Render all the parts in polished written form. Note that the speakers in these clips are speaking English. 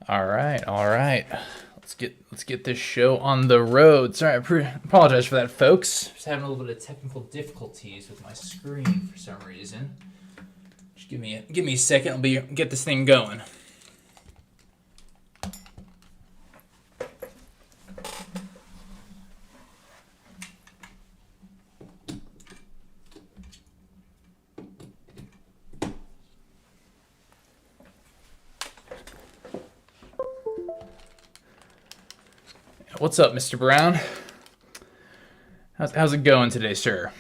All right, all right. Let's get this show on the road. Sorry, I apologize for that, folks. Just having a little bit of technical difficulties with my screen for some reason. Just give me a second. I'll get this thing going. What's up, Mr. Brown? How's it going today, sir?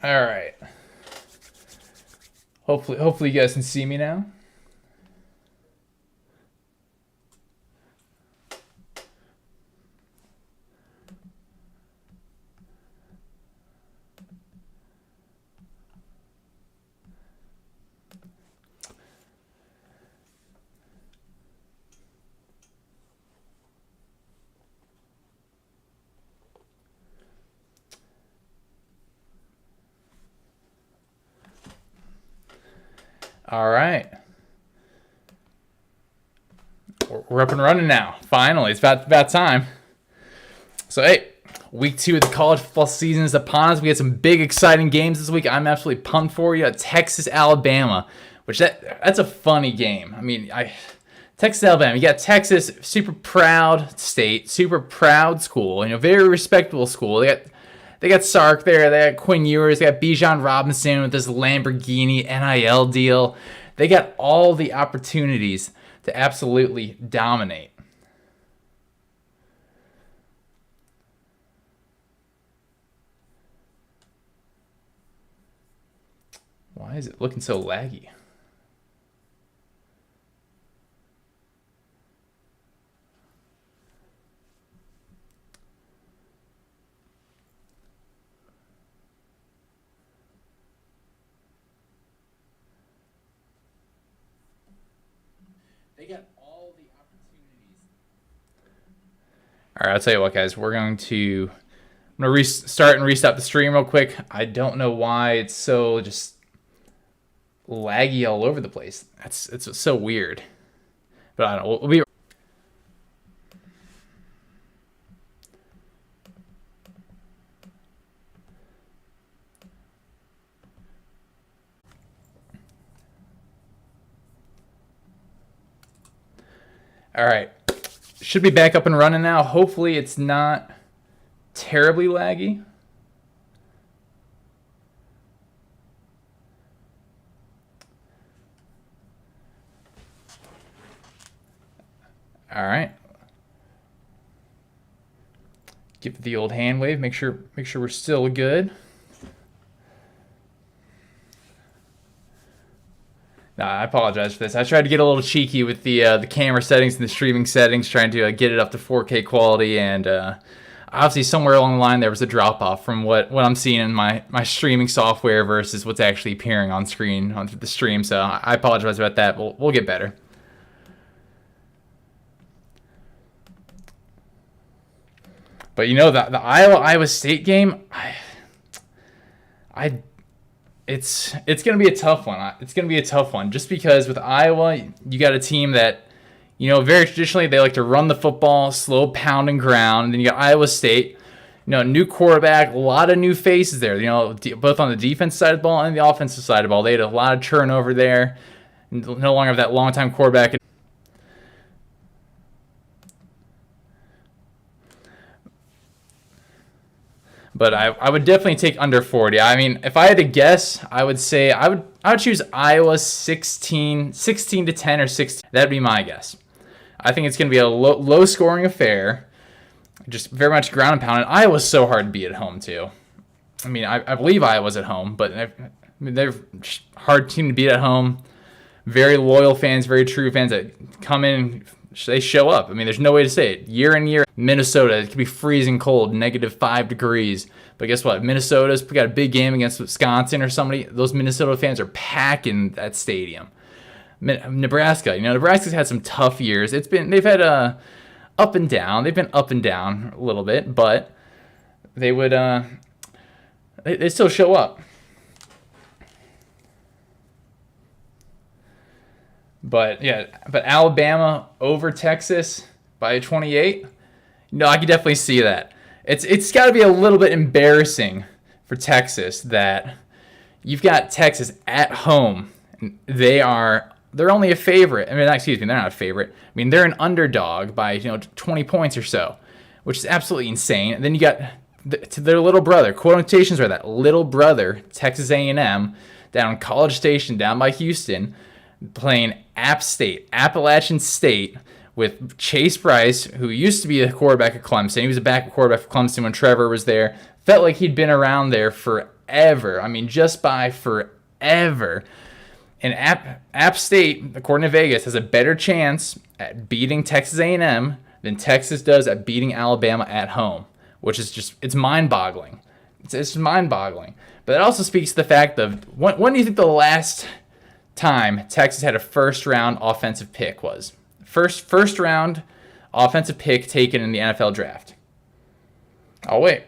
All right. Hopefully you guys can see me now. All right. We're up and running now. Finally, it's about time. So, hey, week 2 of the college football season is upon us. We had some big, exciting games this week. I'm absolutely pumped for you. Texas, Alabama, which that's a funny game. I mean, Texas, Alabama. You got Texas, super proud state, super proud school. Very respectable school. They got Sark there. They got Quinn Ewers. They got Bijan Robinson with this Lamborghini NIL deal. They got all the opportunities to absolutely dominate. Why is it looking so laggy? They got all the opportunities. All right, I'll tell you what, guys. I'm going to restart and restart the stream real quick. I don't know why it's so just laggy all over the place. It's so weird. But I don't know. We'll be. All right, should be back up and running now. Hopefully it's not terribly laggy. All right. Give it the old hand wave. Make sure we're still good. Nah, I apologize for this. I tried to get a little cheeky with the camera settings and the streaming settings, trying to get it up to 4K quality, and obviously somewhere along the line there was a drop-off from what I'm seeing in my streaming software versus what's actually appearing on screen on the stream, so I apologize about that. We'll get better. But the Iowa State game, It's going to be a tough one. It's going to be a tough one just because with Iowa, you got a team that, very traditionally they like to run the football, slow pound and ground. And then you got Iowa State, new quarterback, a lot of new faces there, both on the defense side of the ball and the offensive side of the ball. They had a lot of turnover there. No longer have that long-time quarterback. But I would definitely take under 40. I mean, if I had to guess, I would say I would choose Iowa 16 to 10 or 16. That'd be my guess. I think it's going to be a low scoring affair, just very much ground and pound. And Iowa's so hard to beat at home too. I mean, I believe Iowa's at home, but they're a hard team to beat at home. Very loyal fans, very true fans that come in and they show up. I mean, there's no way to say it. Year in, year, Minnesota, it could be freezing cold, -5 degrees. But guess what? Minnesota's got a big game against Wisconsin or somebody. Those Minnesota fans are packing that stadium. Nebraska, Nebraska's had some tough years. They've had up and down. They've been up and down a little bit, but they would they still show up. But yeah, but Alabama over Texas by 28. No, I can definitely see that. It's got to be a little bit embarrassing for Texas that you've got Texas at home. They're only a favorite. I mean, excuse me, they're not a favorite. I mean, they're an underdog by 20 points or so, which is absolutely insane. And then you got to their little brother, quotations are that little brother, Texas A&M, down in College Station, down by Houston, playing Appalachian State, with Chase Bryce, who used to be the quarterback at Clemson. He was a backup quarterback for Clemson when Trevor was there. Felt like he'd been around there forever. I mean, just by forever. And App State, according to Vegas, has a better chance at beating Texas A&M than Texas does at beating Alabama at home, which is just, it's mind-boggling. It's mind-boggling. But it also speaks to the fact of, when do you think the last time Texas had a first-round offensive pick was? First round offensive pick taken in the NFL draft. Oh, wait.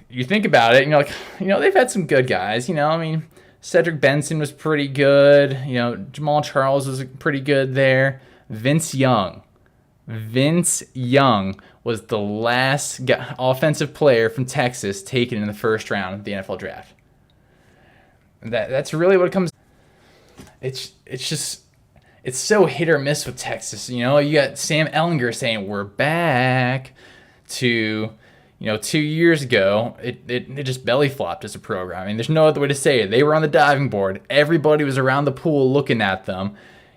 You think about it, and you're like, they've had some good guys. I mean, Cedric Benson was pretty good. Jamal Charles was pretty good there. Vince Young was the last offensive player from Texas taken in the first round of the NFL draft. That's really what it comes. It's just. It's so hit or miss with Texas. You got Sam Ehlinger saying we're back to, 2 years ago, it just belly flopped as a program. I mean, there's no other way to say it. They were on the diving board. Everybody was around the pool looking at them,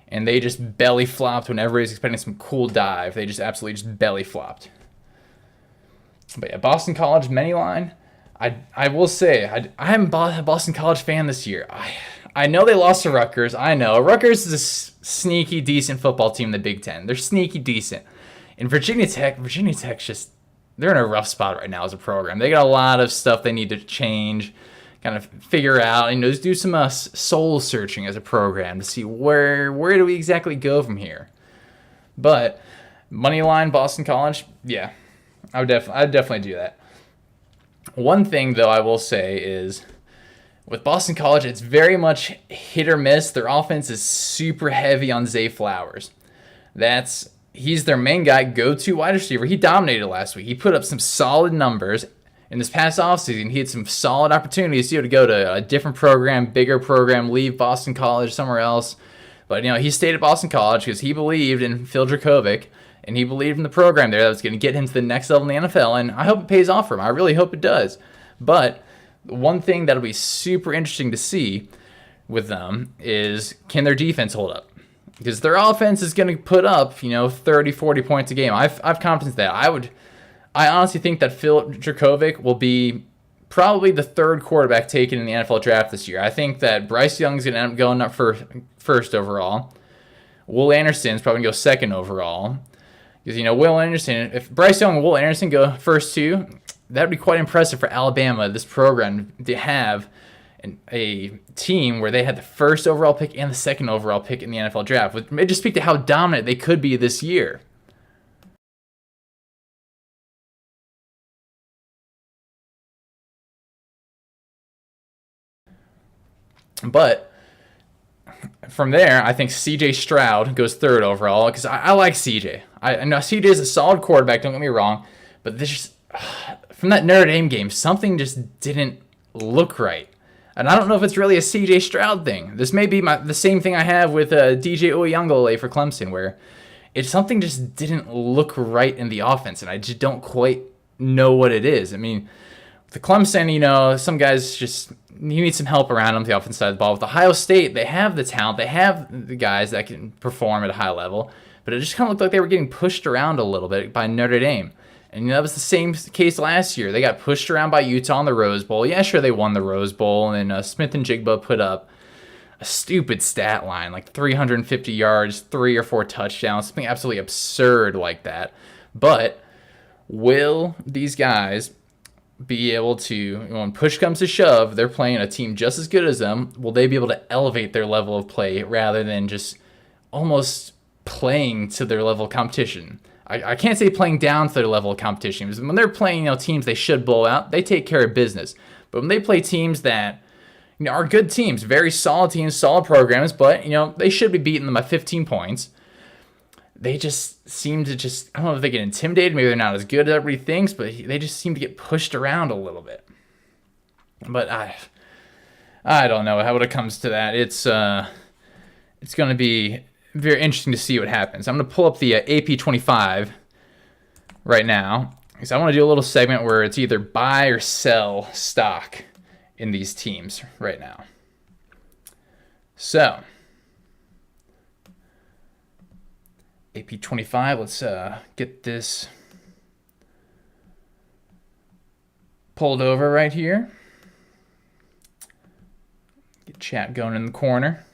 and they just belly flopped when everybody was expecting some cool dive. They just absolutely just belly flopped. But yeah, Boston College money line. I will say I am a Boston College fan this year. I know they lost to Rutgers. I know. Rutgers is a sneaky, decent football team in the Big Ten. They're sneaky decent. And Virginia Tech's just, they're in a rough spot right now as a program. They got a lot of stuff they need to change, kind of figure out, just do some soul searching as a program to see where do we exactly go from here. But money line, Boston College, yeah, I'd definitely do that. One thing, though, I will say is, with Boston College, it's very much hit or miss. Their offense is super heavy on Zay Flowers. He's their main guy, go-to wide receiver. He dominated last week. He put up some solid numbers. In this past offseason, he had some solid opportunities to go to a different program, bigger program, leave Boston College somewhere else. But, he stayed at Boston College because he believed in Phil Dracovic, and he believed in the program there that was going to get him to the next level in the NFL, and I hope it pays off for him. I really hope it does. But one thing that'll be super interesting to see with them is, can their defense hold up? Because their offense is going to put up, 30, 40 points a game. I've confidence that. I honestly think that Phil Dracovic will be probably the third quarterback taken in the NFL draft this year. I think that Bryce Young's going to end up going up for first overall. Will Anderson's probably going to go second overall. Because, Will Anderson, if Bryce Young and Will Anderson go first two, that would be quite impressive for Alabama, this program, to have a team where they had the first overall pick and the second overall pick in the NFL draft. Which may just speak to how dominant they could be this year. But from there, I think C.J. Stroud goes third overall because I like C.J. I know C.J. is a solid quarterback, don't get me wrong, but this just, from that Notre Dame game, something just didn't look right. And I don't know if it's really a C.J. Stroud thing. This may be the same thing I have with DJ Uyunglele for Clemson, where something just didn't look right in the offense, and I just don't quite know what it is. I mean, the Clemson, some guys just, you need some help around them, the offensive side of the ball. With Ohio State, they have the talent, they have the guys that can perform at a high level, but it just kind of looked like they were getting pushed around a little bit by Notre Dame. And that was the same case last year. They got pushed around by Utah in the Rose Bowl. Yeah, sure, they won the Rose Bowl, and then Smith and Jigba put up a stupid stat line, like 350 yards, 3 or 4 touchdowns, something absolutely absurd like that. But will these guys be able to, when push comes to shove, they're playing a team just as good as them, will they be able to elevate their level of play rather than just almost playing to their level of competition? I can't say playing down to their level of competition, because when they're playing teams they should blow out, they take care of business. But when they play teams that are good teams, very solid teams, solid programs, but, they should be beating them by 15 points. They just seem to I don't know if they get intimidated. Maybe they're not as good as everybody thinks, but they just seem to get pushed around a little bit. But I don't know how it comes to that. It's going to be very interesting to see what happens. I'm going to pull up the AP 25 right now because I want to do a little segment where it's either buy or sell stock in these teams right now. So, AP 25, let's get this pulled over right here. Get chat going in the corner.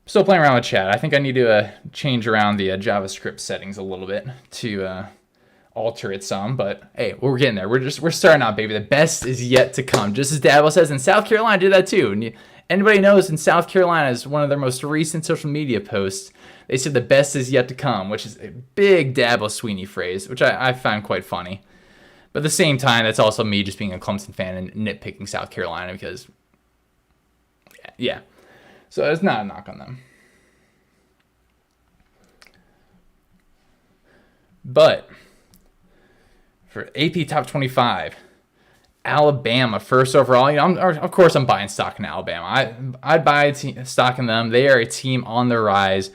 Still playing around with chat. I think I need to change around the JavaScript settings a little bit to alter it some, but hey, we're getting there. We're starting out, baby. The best is yet to come. Just as Dabo says, and South Carolina did that too. And anybody knows in South Carolina is one of their most recent social media posts. They said the best is yet to come, which is a big Dabo Sweeney phrase, which I find quite funny. But at the same time, that's also me just being a Clemson fan and nitpicking South Carolina because, yeah. So it's not a knock on them. But for AP Top 25, Alabama first overall. Of course I'm buying stock in Alabama. I'd buy stock in them. They are a team on the rise.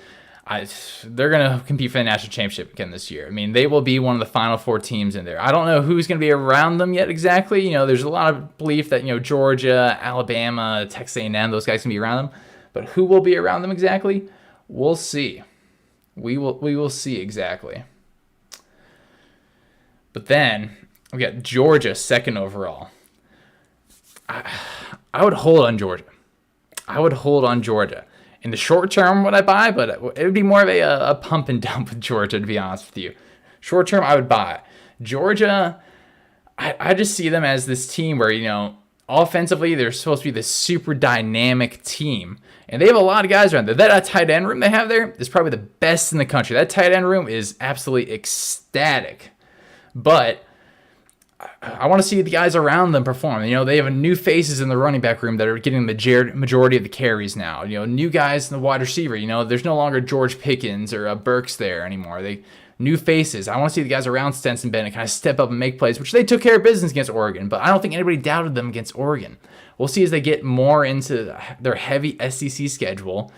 They're going to compete for the national championship again this year. I mean, they will be one of the final 4 teams in there. I don't know who's going to be around them yet exactly. There's a lot of belief that, Georgia, Alabama, Texas A&M, those guys can be around them. But who will be around them exactly? We'll see. We will see exactly. But then we got Georgia second overall. I would hold on Georgia. In the short term, would I buy? But it would be more of a pump and dump with Georgia, to be honest with you. Short term, I would buy. Georgia, I just see them as this team where, offensively, they're supposed to be this super dynamic team. And they have a lot of guys around there. That tight end room they have there is probably the best in the country. That tight end room is absolutely ecstatic. But I want to see the guys around them perform. They have new faces in the running back room that are getting the majority of the carries now. New guys in the wide receiver. There's no longer George Pickens or Burks there anymore. New faces. I want to see the guys around Stetson Bennett kind of step up and make plays, which they took care of business against Oregon. But I don't think anybody doubted them against Oregon. We'll see as they get more into their heavy SEC schedule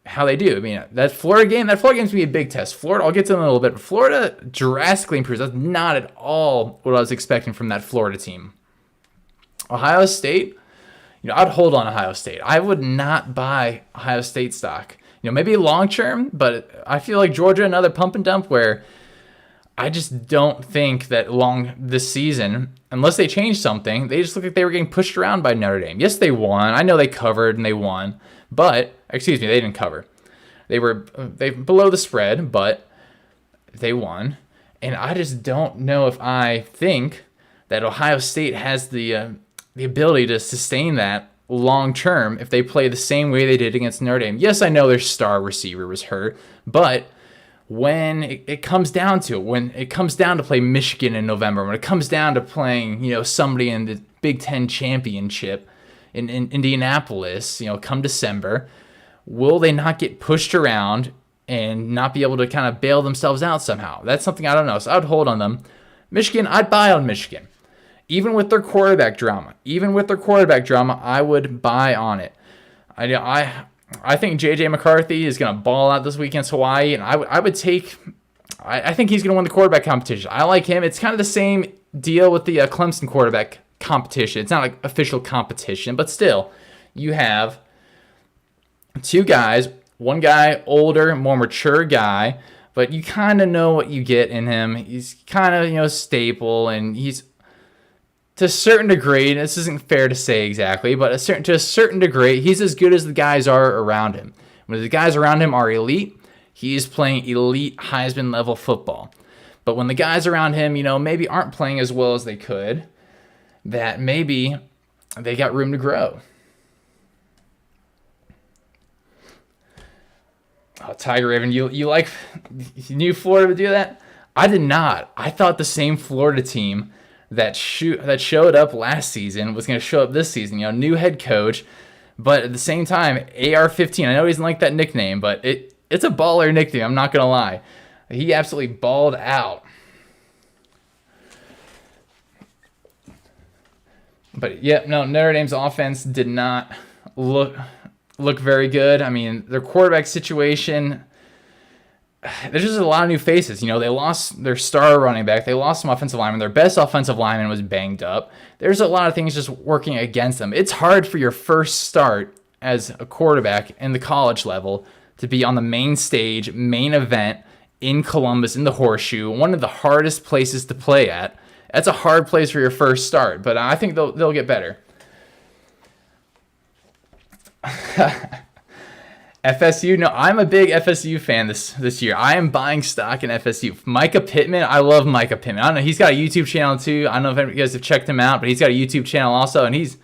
how they do. I mean, that Florida game's going to be a big test. Florida, I'll get to them in a little bit, but Florida drastically improves. That's not at all what I was expecting from that Florida team. Ohio State, I'd hold on Ohio State. I would not buy Ohio State stock. Maybe long term, but I feel like Georgia, another pump and dump where I just don't think that long this season, unless they change something, they just look like they were getting pushed around by Notre Dame. Yes, they won. I know they covered and they won, but they didn't cover. They were below the spread, but they won. And I just don't know if I think that Ohio State has the ability to sustain that long term if they play the same way they did against Notre Dame. Yes, I know their star receiver was hurt, but when it comes down to it, when it comes down to play Michigan in November, when it comes down to playing, somebody in the Big Ten championship in Indianapolis, come December, will they not get pushed around and not be able to kind of bail themselves out somehow? That's something I don't know. So I would hold on them. Michigan, I'd buy on Michigan. Even with their quarterback drama, I would buy on it. I think J.J. McCarthy is going to ball out this week against Hawaii, and I think he's going to win the quarterback competition. I like him. It's kind of the same deal with the Clemson quarterback competition. It's not like official competition, but still, you have 2 guys, one guy older, more mature guy, but you kind of know what you get in him. He's kind of, stable, and he's, to a certain degree, and this isn't fair to say exactly, but to a certain degree, he's as good as the guys are around him. When the guys around him are elite, he is playing elite Heisman level football. But when the guys around him, maybe aren't playing as well as they could, that maybe they got room to grow. Oh, Tiger Raven, you knew Florida would do that? I did not. I thought the same Florida team that showed up last season was going to show up this season. New head coach, but at the same time, AR-15. I know he doesn't like that nickname, but it's a baller nickname. I'm not going to lie. He absolutely balled out. But yeah, no, Notre Dame's offense did not look very good. I mean, their quarterback situation, there's just a lot of new faces. They lost their star running back. They lost some offensive linemen. Their best offensive lineman was banged up. There's a lot of things just working against them. It's hard for your first start as a quarterback in the college level to be on the main stage, main event in Columbus, in the Horseshoe, one of the hardest places to play at. That's a hard place for your first start, but I think they'll get better. FSU, no, I'm a big FSU fan this year. I am buying stock in FSU. Micah Pittman, I love Micah Pittman. I don't know, he's got a YouTube channel too. I don't know if you guys have checked him out, but he's got a YouTube channel also, and he's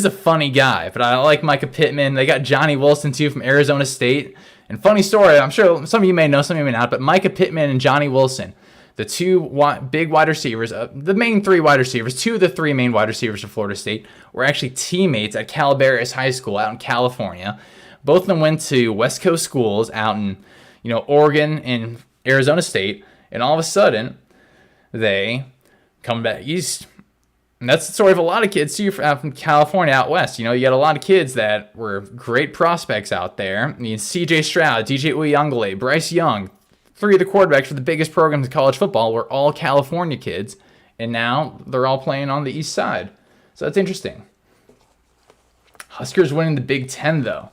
a funny guy. But I like Micah Pittman. They got Johnny Wilson too from Arizona State. And funny story, I'm sure some of you may know, some of you may not, but Micah Pittman and Johnny Wilson, the two big wide receivers, the main three wide receivers, two of the three main wide receivers of Florida State, were actually teammates at Calaveras High School out in California. Both of them went to West Coast schools out in, Oregon and Arizona State, and all of a sudden, they come back east. And that's the story of a lot of kids too from California out west. You got a lot of kids that were great prospects out there. C.J. Stroud, DJ Uyunglele, Bryce Young, three of the quarterbacks for the biggest programs in college football were all California kids, and now they're all playing on the east side. So that's interesting. Huskers winning the Big Ten, though.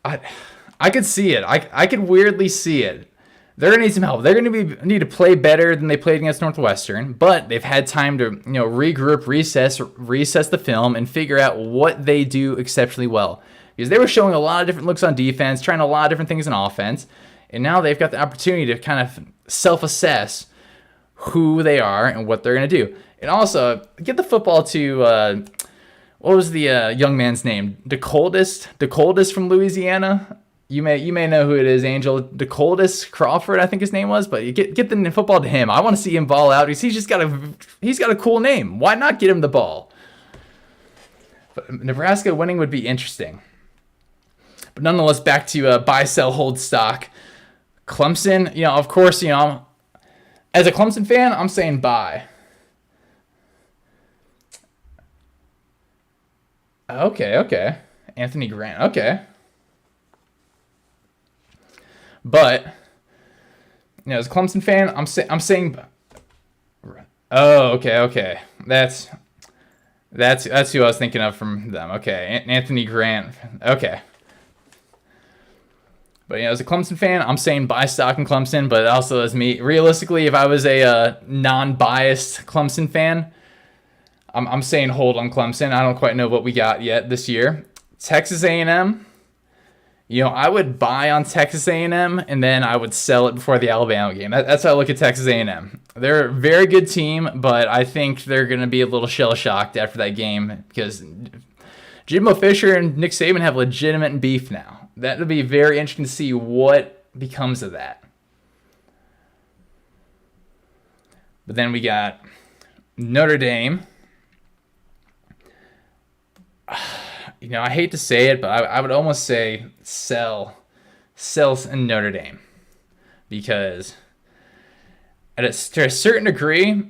I could see it. I could weirdly see it. They're going to need some help. They're going to need to play better than they played against Northwestern, but they've had time to regroup, recess the film, and figure out what they do exceptionally well. Because they were showing a lot of different looks on defense, trying a lot of different things in offense, and now they've got the opportunity to kind of self-assess who they are and what they're going to do. And also, get the football to, what was the young man's name? DeColdis from Louisiana? You may know who it is, Angel. DeColdis Crawford, I think his name was, but you get the football to him. I want to see him ball out because he's got a cool name. Why not get him the ball? But Nebraska winning would be interesting. But nonetheless, back to buy, sell, hold stock. Clemson, of course, as a Clemson fan, I'm saying buy. Okay. Anthony Grant, okay. But, as a Clemson fan, I'm saying. Oh, okay. That's who I was thinking of from them. Okay, Anthony Grant. Okay. But as a Clemson fan, I'm saying buy stock in Clemson. But also as me, realistically, if I was a non-biased Clemson fan, I'm saying hold on Clemson. I don't quite know what we got yet this year. Texas A&M. I would buy on Texas A&M, and then I would sell it before the Alabama game. That's how I look at Texas A&M. They're a very good team, but I think they're going to be a little shell-shocked after that game because Jimbo Fisher and Nick Saban have legitimate beef now. That would be very interesting to see what becomes of that. But then we got Notre Dame. I hate to say it, but I would almost say sell in Notre Dame because to a certain degree,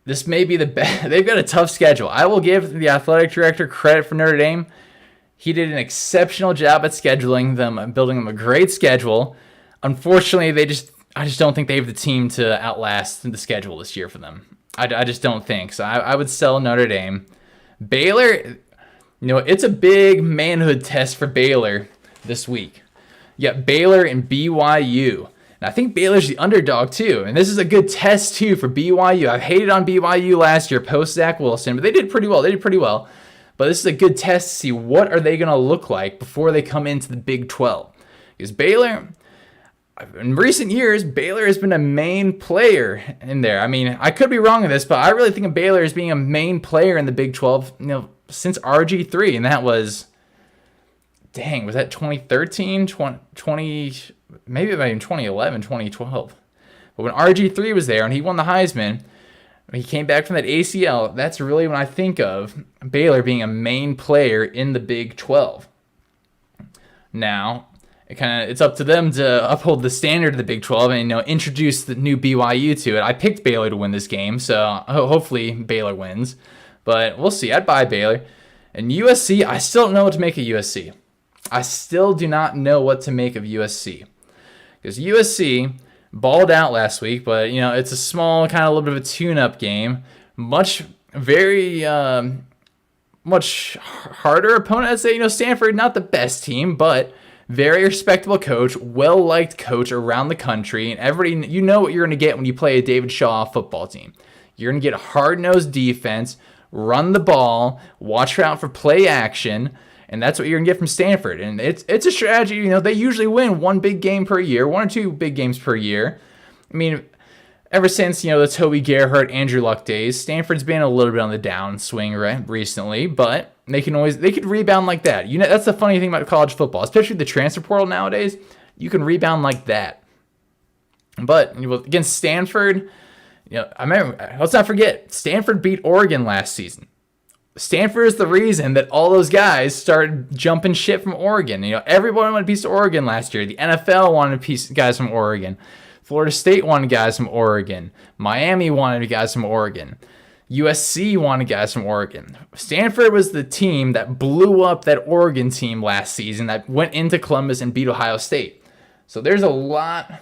this may be the best. They've got a tough schedule. I will give the athletic director credit for Notre Dame. He did an exceptional job at scheduling them, building them a great schedule. Unfortunately, I just don't think they have the team to outlast the schedule this year for them. I just don't think. So I would sell Notre Dame. Baylor, it's a big manhood test for Baylor this week. You got Baylor and BYU. And I think Baylor's the underdog too. And this is a good test too for BYU. I've hated on BYU last year post Zach Wilson, but they did pretty well. But this is a good test to see what are they going to look like before they come into the Big 12. Because Baylor, in recent years, Baylor has been a main player in there. I mean, I could be wrong on this, but I really think of Baylor as being a main player in the Big 12, since RG3. And that was, was that 2013, 20, maybe even 2011, 2012. But when RG3 was there and he won the Heisman, when he came back from that ACL, that's really when I think of Baylor being a main player in the Big 12. Now, it's up to them to uphold the standard of the Big 12 and introduce the new BYU to it. I picked Baylor to win this game, so hopefully Baylor wins. But we'll see. I'd buy Baylor. And USC, I still don't know what to make of USC. I still do not know what to make of USC. Because USC balled out last week, but it's a small, kind of a little bit of a tune-up game. Much harder opponent. I'd say, Stanford, not the best team, but very respectable coach, well-liked coach around the country, and everybody, you know what you're going to get when you play a David Shaw football team. You're going to get a hard-nosed defense, run the ball, watch out for play action, and that's what you're going to get from Stanford. And it's a strategy. They usually win one big game per year, one or two big games per year. I mean, ever since, the Toby Gerhardt, Andrew Luck days, Stanford's been a little bit on the downswing recently, but they could rebound like that. That's the funny thing about college football, especially the transfer portal nowadays. You can rebound like that. But against Stanford, I remember, let's not forget, Stanford beat Oregon last season. Stanford is the reason that all those guys started jumping shit from Oregon. Everyone wanted a piece of Oregon last year. The NFL wanted a piece of guys from Oregon. Florida State wanted guys from Oregon. Miami wanted guys from Oregon. USC wanted guys from Oregon. Stanford was the team that blew up that Oregon team last season that went into Columbus and beat Ohio State. So there's a lot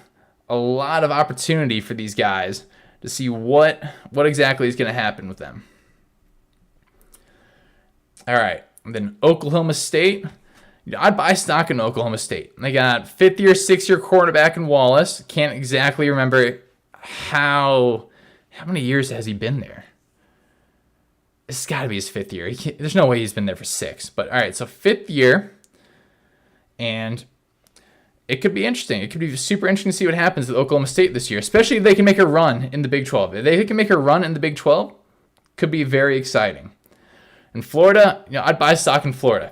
of opportunity for these guys to see what exactly is going to happen with them. All right, and then Oklahoma State. I'd buy stock in Oklahoma State. They got fifth-year, sixth-year quarterback in Wallace. Can't exactly remember how many years has he been there. It's got to be his fifth year. There's no way he's been there for 6. But all right, so fifth year, and it could be interesting. It could be super interesting to see what happens with Oklahoma State this year, especially if they can make a run in the Big 12. If they can make a run in the Big 12, could be very exciting. In Florida, I'd buy stock in Florida.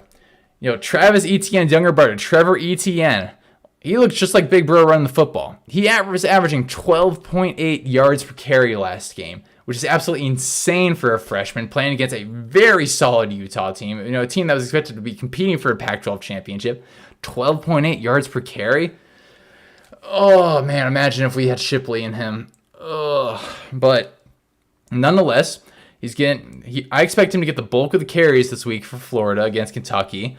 Travis Etienne's younger brother, Trevor Etienne, he looks just like Big Bro running the football. He was averaging 12.8 yards per carry last game, which is absolutely insane for a freshman playing against a very solid Utah team. A team that was expected to be competing for a Pac-12 championship. 12.8 yards per carry. Oh, man, imagine if we had Shipley and him. But nonetheless, I expect him to get the bulk of the carries this week for Florida against Kentucky.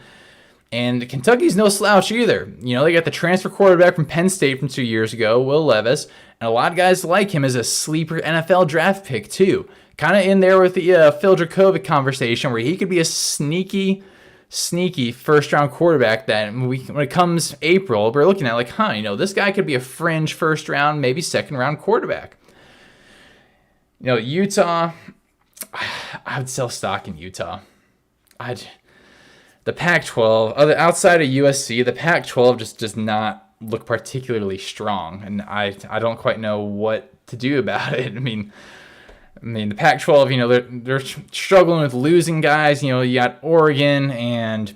And Kentucky's no slouch either. They got the transfer quarterback from Penn State from 2 years ago, Will Levis. And a lot of guys like him as a sleeper NFL draft pick, too. Kind of in there with the Phil Dracovic conversation where he could be a sneaky first-round quarterback that when it comes April, we're looking at this guy could be a fringe first-round, maybe second-round quarterback. Utah, I would sell stock in Utah. The Pac-12, outside of USC, the Pac-12 just does not look particularly strong, and I don't quite know what to do about it. I mean, the Pac-12, they're struggling with losing guys. You got Oregon and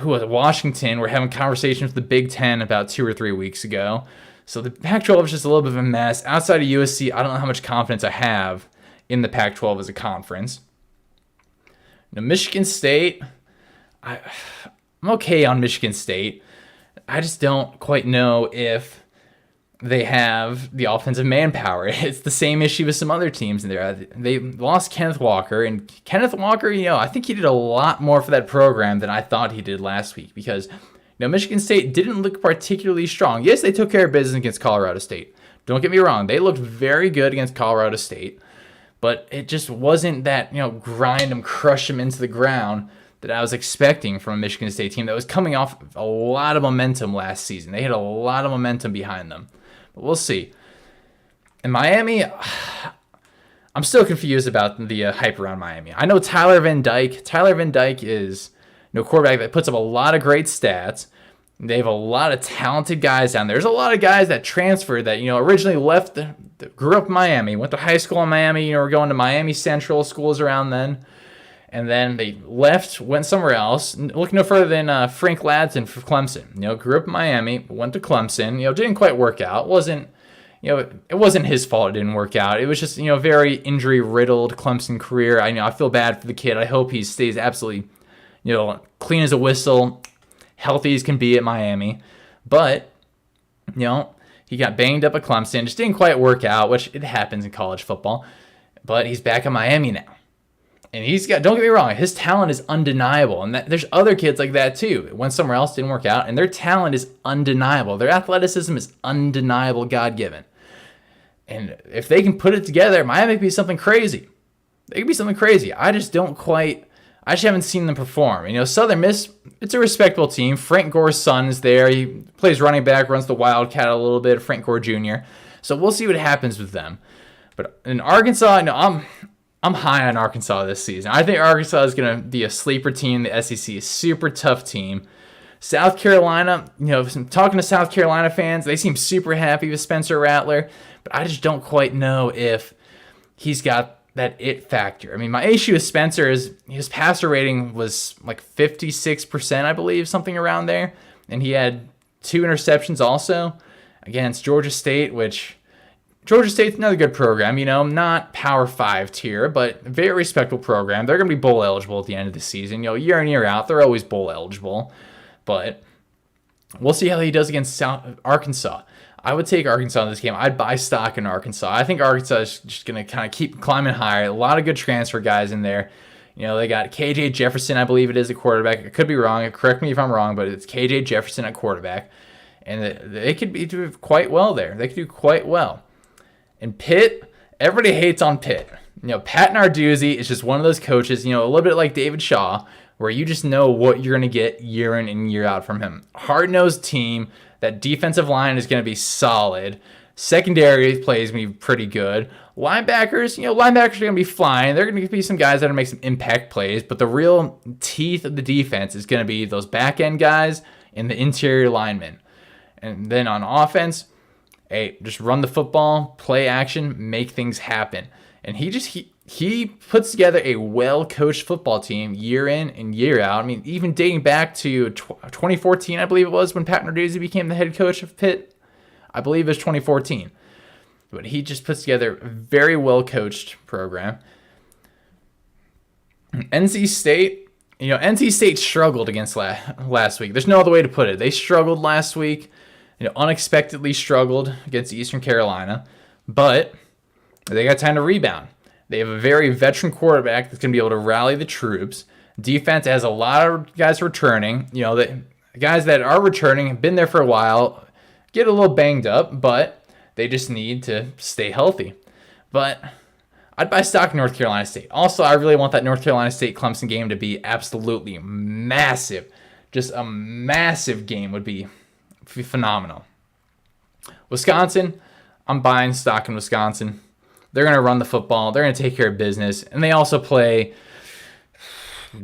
Washington. We're having conversations with the Big Ten about 2 or 3 weeks ago. So the Pac-12 is just a little bit of a mess. Outside of USC, I don't know how much confidence I have in the Pac-12 as a conference. Michigan State, I'm okay on Michigan State. I just don't quite know if they have the offensive manpower. It's the same issue with some other teams in there. They lost Kenneth Walker, and Kenneth Walker, I think he did a lot more for that program than I thought he did last week because, Michigan State didn't look particularly strong. Yes, they took care of business against Colorado State. Don't get me wrong. They looked very good against Colorado State, but it just wasn't that, grind them, crush them into the ground that I was expecting from a Michigan State team that was coming off a lot of momentum last season. They had a lot of momentum behind them. But we'll see. In Miami, I'm still confused about the hype around Miami. I know Tyler Van Dyke is quarterback that puts up a lot of great stats. They have a lot of talented guys down there. There's a lot of guys that transferred that, originally left, grew up in Miami, went to high school in Miami, were going to Miami Central schools around then. And then they left, went somewhere else. Look no further than Frank Ladson for Clemson. Grew up in Miami, went to Clemson. Didn't quite work out. Wasn't it wasn't his fault it didn't work out. It was just, very injury-riddled Clemson career. I feel bad for the kid. I hope he stays absolutely, clean as a whistle, healthy as can be at Miami. But, he got banged up at Clemson, just didn't quite work out, which it happens in college football. But he's back in Miami now. And don't get me wrong, his talent is undeniable. And there's other kids like that too. Went somewhere else, didn't work out, and their talent is undeniable. Their athleticism is undeniable, God-given. And if they can put it together, Miami could be something crazy. They could be something crazy. I just haven't seen them perform. Southern Miss, it's a respectable team. Frank Gore's son is there. He plays running back, runs the Wildcat a little bit, Frank Gore Jr. So we'll see what happens with them. But in Arkansas, I'm high on Arkansas this season. I think Arkansas is going to be a sleeper team. The SEC is a super tough team. South Carolina, talking to South Carolina fans, they seem super happy with Spencer Rattler, but I just don't quite know if he's got that it factor. My issue with Spencer is his passer rating was like 56%, I believe, something around there, and he had 2 interceptions also against Georgia State, which Georgia State's another good program, not Power 5 tier, but very respectable program. They're going to be bowl eligible at the end of the season. Year in, year out, they're always bowl eligible. But we'll see how he does against Arkansas. I would take Arkansas in this game. I'd buy stock in Arkansas. I think Arkansas is just going to kind of keep climbing higher. A lot of good transfer guys in there. They got KJ Jefferson, I believe it is, a quarterback. I could be wrong. Correct me if I'm wrong, but it's KJ Jefferson at quarterback. And they could do quite well there. They could do quite well. And Pitt, everybody hates on Pitt. Pat Narduzzi is just one of those coaches, a little bit like David Shaw, where you just know what you're going to get year in and year out from him. Hard-nosed team. That defensive line is going to be solid. Secondary play is going to be pretty good. Linebackers, linebackers are going to be flying. They're going to be some guys that are going to make some impact plays, but the real teeth of the defense is going to be those back-end guys and the interior linemen. And then on offense, hey, just run the football, play action, make things happen. And he puts together a well-coached football team year in and year out. Even dating back to 2014, I believe it was, when Pat Narduzzi became the head coach of Pitt. I believe it was 2014. But he just puts together a very well-coached program. NC State, NC State struggled against last week. There's no other way to put it. They struggled last week. Unexpectedly struggled against Eastern Carolina, but they got time to rebound. They have a very veteran quarterback that's going to be able to rally the troops. Defense has a lot of guys returning. The guys that are returning have been there for a while, get a little banged up, but they just need to stay healthy. But I'd buy stock in North Carolina State. Also, I really want that North Carolina State-Clemson game to be absolutely massive. Just a massive game would be phenomenal. Wisconsin, I'm buying stock in Wisconsin. They're going to run the football. They're going to take care of business. And they also play,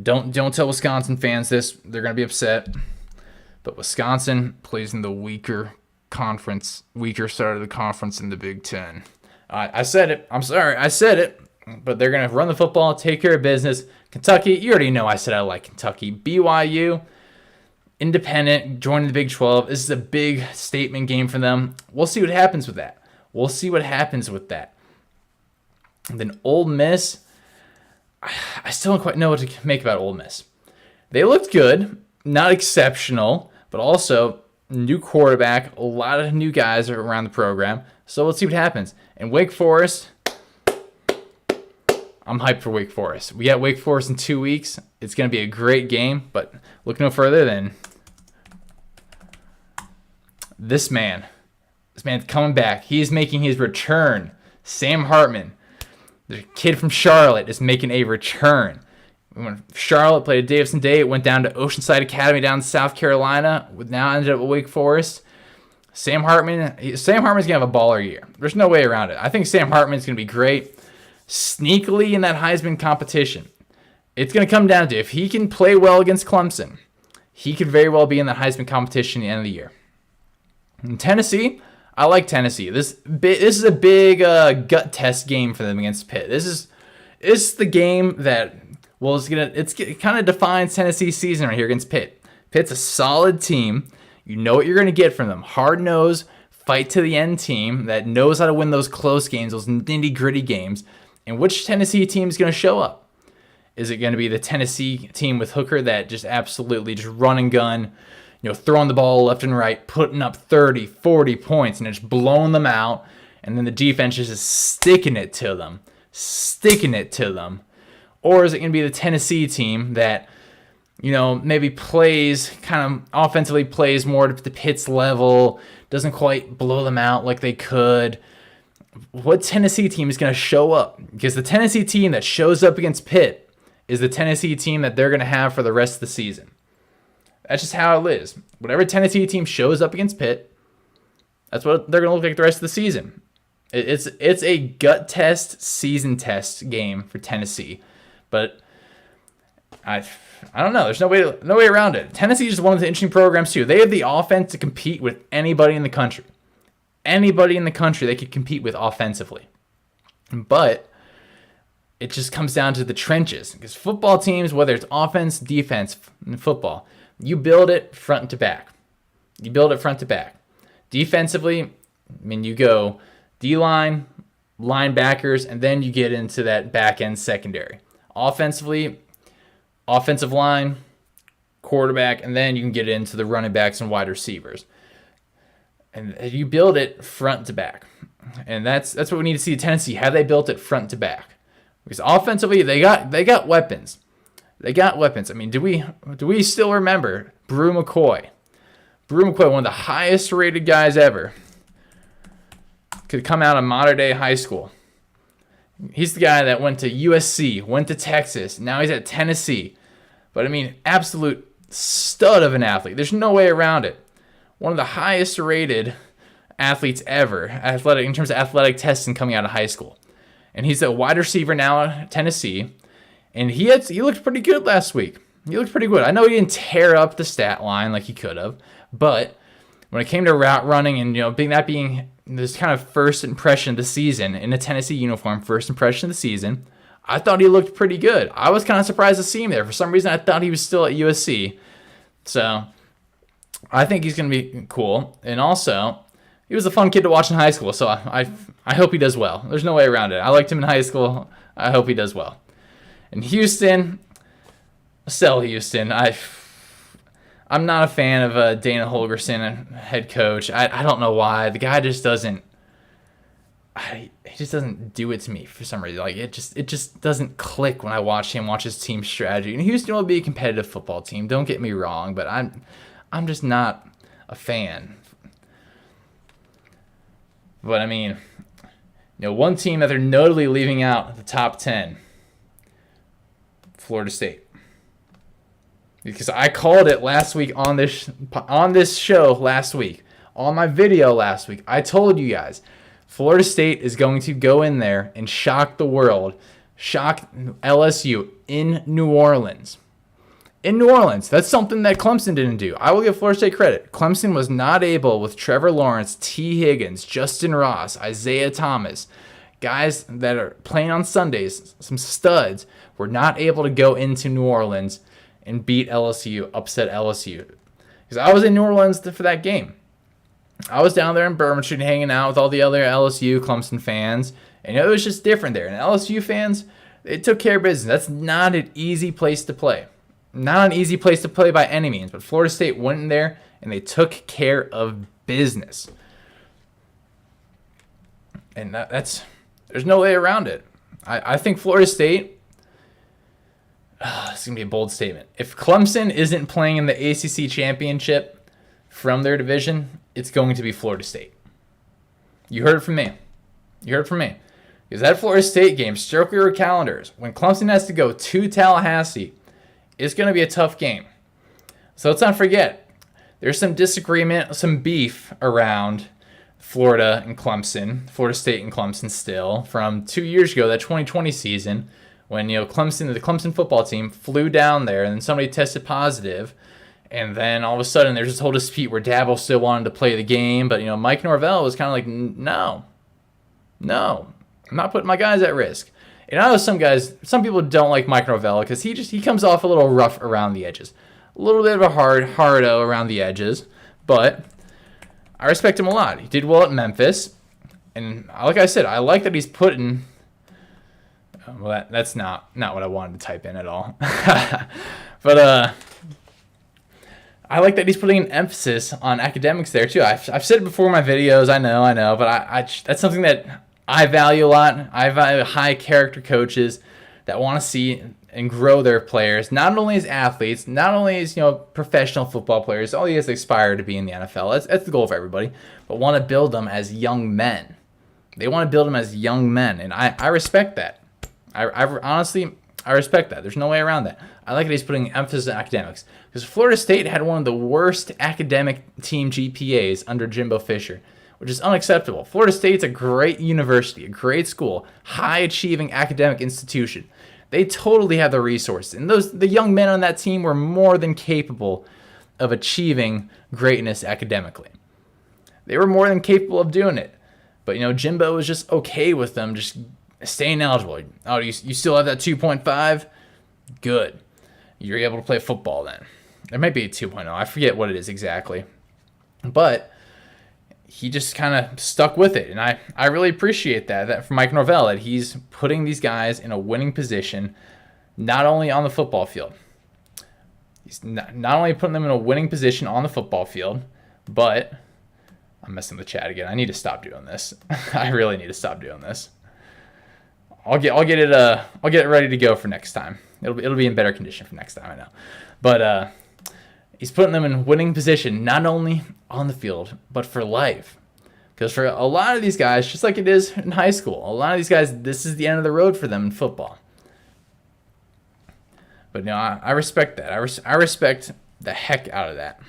don't tell Wisconsin fans this. They're going to be upset. But Wisconsin plays in the weaker side of the conference in the Big Ten. I said it. I'm sorry. I said it. But they're going to run the football, take care of business. Kentucky, you already know I said I like Kentucky. BYU, independent, joining the Big 12. This is a big statement game for them. We'll see what happens with that. And then Ole Miss, I still don't quite know what to make about Ole Miss. They looked good, not exceptional, but also new quarterback, a lot of new guys are around the program. So let's see what happens. And Wake Forest, I'm hyped for Wake Forest. We got Wake Forest in 2 weeks. It's going to be a great game, but look no further than this man. This man's coming back. He is making his return. Sam Hartman, the kid from Charlotte, is making a return. When Charlotte played at Davidson Day, it went down to Oceanside Academy down in South Carolina. Now ended up at Wake Forest. Sam Hartman's going to have a baller year. There's no way around it. I think Sam Hartman's going to be great. Sneakily in that Heisman competition. It's going to come down to if he can play well against Clemson, he could very well be in the Heisman competition at the end of the year. In Tennessee, I like Tennessee. This is a big gut test game for them against Pitt. This is the game that it kind of defines Tennessee's season right here against Pitt. Pitt's a solid team. You know what you're going to get from them. Hard-nosed, fight to the end team that knows how to win those close games, those nitty-gritty games. And which Tennessee team is going to show up? Is it going to be the Tennessee team with Hooker that just absolutely just run and gun, throwing the ball left and right, putting up 30, 40 points, and just blowing them out, and then the defense is just sticking it to them? Or is it going to be the Tennessee team that, maybe offensively plays more to the Pitt's level, doesn't quite blow them out like they could? What Tennessee team is going to show up? Because the Tennessee team that shows up against Pitt is the Tennessee team that they're going to have for the rest of the season. That's just how it is. Whatever Tennessee team shows up against Pitt, that's what they're going to look like the rest of the season. It's a gut test, season test game for Tennessee. But I don't know. There's no way around it. Tennessee is one of the interesting programs too. They have the offense to compete with anybody in the country. Anybody in the country they could compete with offensively. But it just comes down to the trenches. Because football teams, whether it's offense, defense, and football, you build it front to back. Defensively, you go D-line, linebackers, and then you get into that back-end secondary. Offensively, offensive line, quarterback, and then you can get into the running backs and wide receivers. And you build it front to back. And that's what we need to see Tennessee. Have they built it front to back? Because offensively, they got weapons. Do we still remember Brew McCoy? Brew McCoy, one of the highest rated guys ever, could come out of modern day high school. He's the guy that went to USC, went to Texas, now he's at Tennessee. But absolute stud of an athlete. There's no way around it. One of the highest rated athletes ever, in terms of athletic testing coming out of high school. And he's a wide receiver now at Tennessee. And he looked pretty good last week. He looked pretty good. I know he didn't tear up the stat line like he could have, but when it came to route running and being this kind of first impression of the season in a Tennessee uniform, first impression of the season, I thought he looked pretty good. I was kind of surprised to see him there. For some reason, I thought he was still at USC. So I think he's going to be cool. And also, he was a fun kid to watch in high school, so I hope he does well. There's no way around it. I liked him in high school. I hope he does well. In Houston, sell Houston. I'm not a fan of Dana Holgorsen, head coach. I don't know why. The guy just doesn't. He just doesn't do it to me for some reason. Like it just doesn't click when I watch his team strategy. And Houston will be a competitive football team. Don't get me wrong, but I'm just not a fan. But one team that they're notably leaving out the top 10, Florida State. Because I called it last week on this show last week, on my video last week. I told you guys, Florida State is going to go in there and shock the world, shock LSU in New Orleans. In New Orleans, that's something that Clemson didn't do. I will give Florida State credit. Clemson was not able, with Trevor Lawrence, T. Higgins, Justin Ross, Isaiah Thomas, guys that are playing on Sundays, some studs, were not able to go into New Orleans and beat LSU, upset LSU. Because I was in New Orleans for that game. I was down there in Bourbon Street hanging out with all the other LSU Clemson fans. And it was just different there. And LSU fans, they took care of business. That's not an easy place to play. Not an easy place to play by any means. But Florida State went in there and they took care of business. And there's no way around it. I think Florida State, it's going to be a bold statement. If Clemson isn't playing in the ACC championship from their division, it's going to be Florida State. You heard it from me. Because that Florida State game, circle your calendars. When Clemson has to go to Tallahassee, it's going to be a tough game. So let's not forget, there's some disagreement, some beef around Florida and Clemson, Florida State and Clemson still, from 2 years ago, that 2020 season, when the Clemson football team flew down there and then somebody tested positive, and then all of a sudden there's this whole dispute where Dabo still wanted to play the game, but Mike Norvell was kind of like, no, I'm not putting my guys at risk. And I know some people don't like Mike Norvell because he comes off a little rough around the edges, a little bit of a hardo around the edges, but I respect him a lot. He did well at Memphis. And like I said, I like that he's putting... Well, that's not what I wanted to type in at all. But I like that he's putting an emphasis on academics there, too. I've said it before in my videos, I know. But that's something that I value a lot. I value high character coaches that want to see and grow their players, not only as athletes, not only as professional football players, all he has to aspire to be in the NFL. That's the goal for everybody, but want to build them as young men. They want to build them as young men, and I respect that. I honestly respect that. There's no way around that. I like that he's putting emphasis on academics because Florida State had one of the worst academic team GPAs under Jimbo Fisher, which is unacceptable. Florida State's a great university, a great school, high-achieving academic institution. They totally have the resources, and the young men on that team were more than capable of achieving greatness academically. They were more than capable of doing it. But, Jimbo was just okay with them just staying eligible. Oh, you still have that 2.5? Good. You're able to play football then. There might be a 2.0. I forget what it is exactly. But he just kind of stuck with it. And I really appreciate that from Mike Norvell, that he's putting these guys in a winning position, not only on the football field. He's not only putting them in a winning position on the football field, but... I'm messing with the chat again. I need to stop doing this. I really need to stop doing this. I'll get it ready to go for next time. It'll be in better condition for next time, I know. But he's putting them in winning position, not only on the field, but for life. Because for a lot of these guys, just like it is in high school, a lot of these guys, this is the end of the road for them in football. But I respect that. I respect the heck out of that.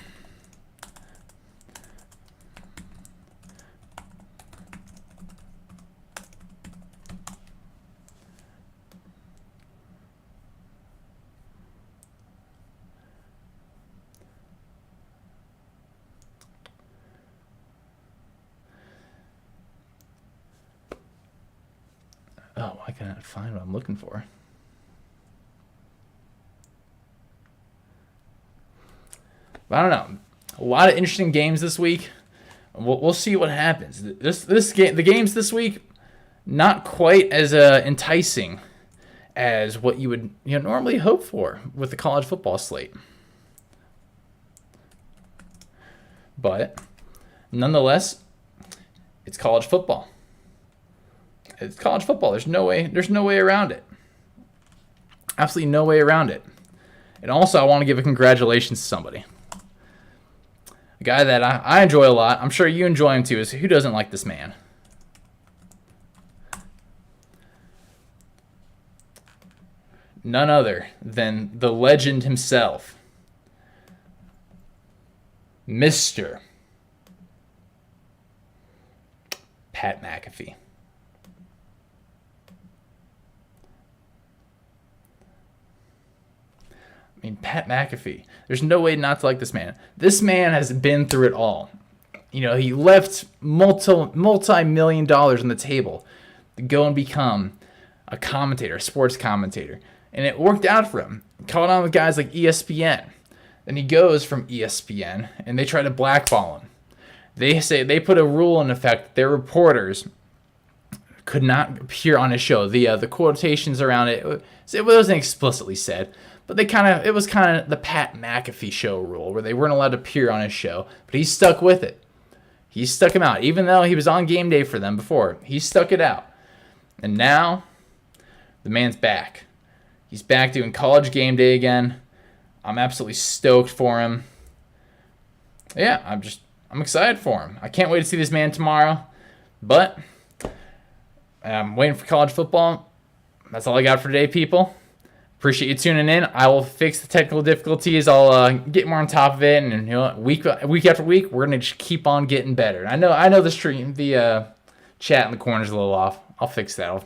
Oh, why can't I find what I'm looking for? But I don't know. A lot of interesting games this week. We'll see what happens. The games this week, not quite as enticing as what you would normally hope for with the college football slate. But nonetheless, it's college football. It's college football. There's no way around it. Absolutely no way around it. And also, I want to give a congratulations to somebody. A guy that I enjoy a lot. I'm sure you enjoy him too. Is who doesn't like this man? None other than the legend himself, Mr. Pat McAfee. I mean, Pat McAfee. There's no way not to like this man. This man has been through it all. He left multi-million dollars on the table to go and become a commentator, a sports commentator. And it worked out for him. Caught on with guys like ESPN. Then he goes from ESPN, and they try to blackball him. They put a rule in effect that their reporters could not appear on his show. The quotations around it wasn't explicitly said, but it was kind of the Pat McAfee show rule where they weren't allowed to appear on his show. But he stuck with it. He stuck him out, even though he was on game day for them before. He stuck it out, and now the man's back. He's back doing college game day again. I'm absolutely stoked for him. Yeah, I'm excited for him. I can't wait to see this man tomorrow. But I'm waiting for college football. That's all I got for today, people. Appreciate you tuning in. I will fix the technical difficulties. I'll get more on top of it, and week after week, we're gonna just keep on getting better. I know the stream, the chat in the corner is a little off. I'll fix that. I'll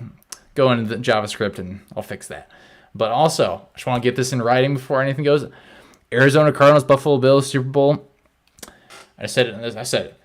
go into the JavaScript and I'll fix that. But also, I just want to get this in writing before anything goes. Arizona Cardinals, Buffalo Bills, Super Bowl. I said it.